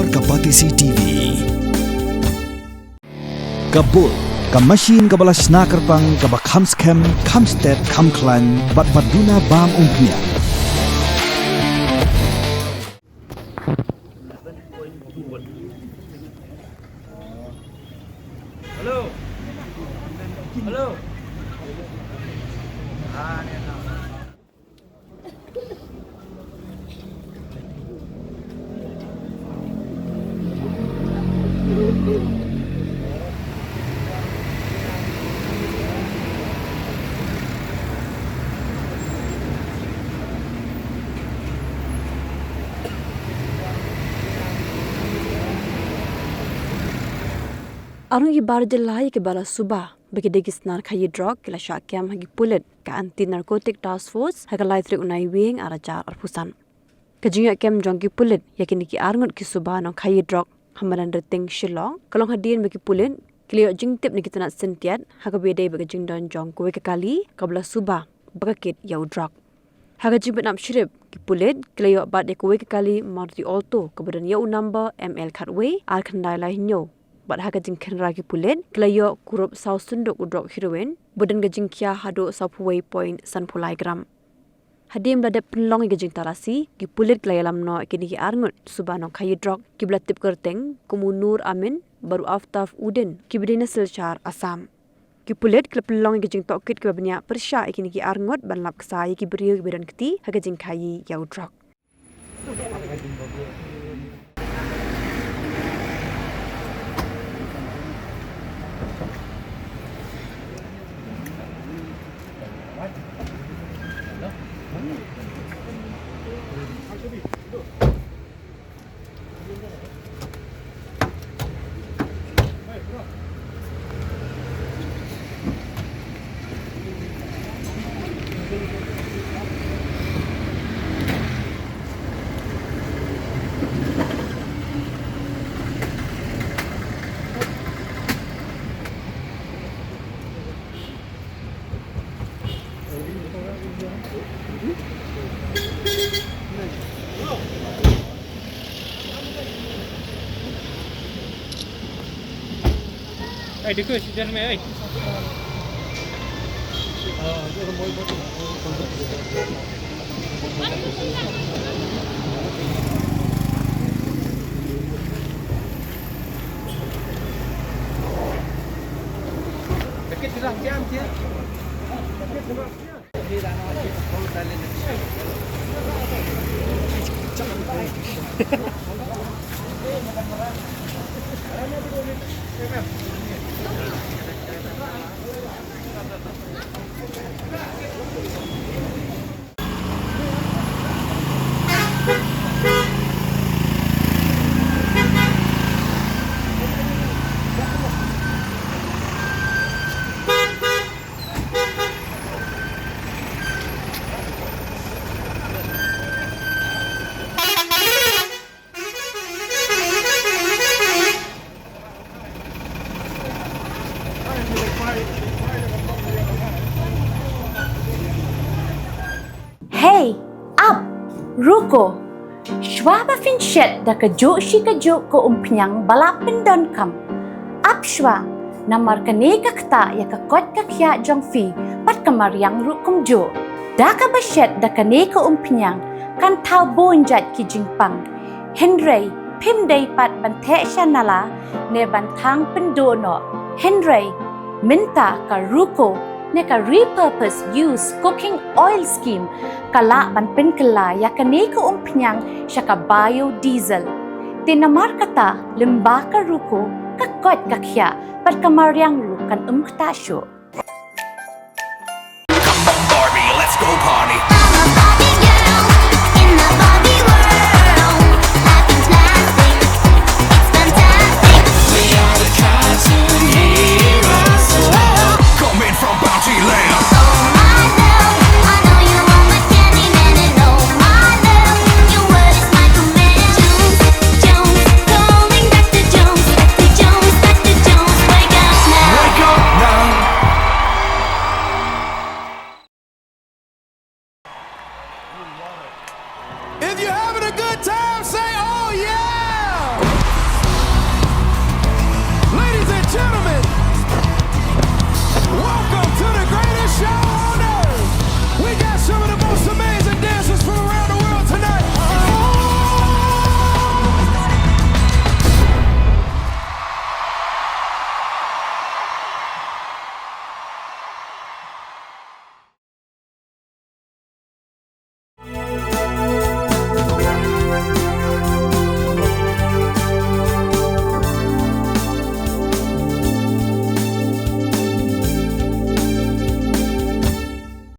Bor Kapatisi TV. Kabul, Kamashin Kabala Snakerpang Kabakhamskem, Kamsted, Kamklan, Batbaduna Bam Umpnya. Hello. Hello. Arngut bardelai ke bala subah bagi degisnar khayi Drok kila Shah hagi Pulit ka anti narcotic task force haga laitri unai wing arajar arpusan. Kajinga kem jongki Pulit yakin ki Arngut ki subah nong khayi Drok Madanriting Shillong kalong hadin bagi Pulit kiliyo jingtip ni kita nak sentiat haga bedai bagi jingdon jong kuwe kekali kabla subah bakakit yau Drok. Haga jimbat nam shirip ki Pulit kiliyo bat de kuwe kekali marti alto kemudian yau number ML Katwe arkandai lai nyo. Bat haga jingkan ragi Pulit kelayo Kurup sau sunduk Drok Heroin budan gajing kia hado sau puway point san pulai gram. Hadim beladak penlong gajing tarasi ki Pulit kelaya lamno kini ki Arngut subano khayi Drok ki belatip kerteng kumunur amin baru aftaf udin ki bedina silchar Asam. Ki Pulit kelap penlong gajing tokit ke banyak persya kini ki Arngut banlap kesai ki beriu bedan keti haga jing khayi yau Drok. Ay, देखो सीजन में आई dekat sudah jam dia dekat sudah di dalam kalau tali Hey, up, ruko. Shwa fin shet da kajo shi kajo ko umpnyang balapin don kam. Up shwa, namar kane kakta ya kakot kakya jong fi pat kamaryang rukum jo. Da ka bashet da kane ko umpnyang kan tau bonjat ki jingpang. Henry, pim day pat bante shanala ne bantang pendono. Henry, minta ka ruko neka repurpose use cooking oil scheme kala ban penkala ya kane ko umpnyang syaka biodiesel tinamar kata lembaka ruko kakot kakya pat kamaryang rukan umktasyo.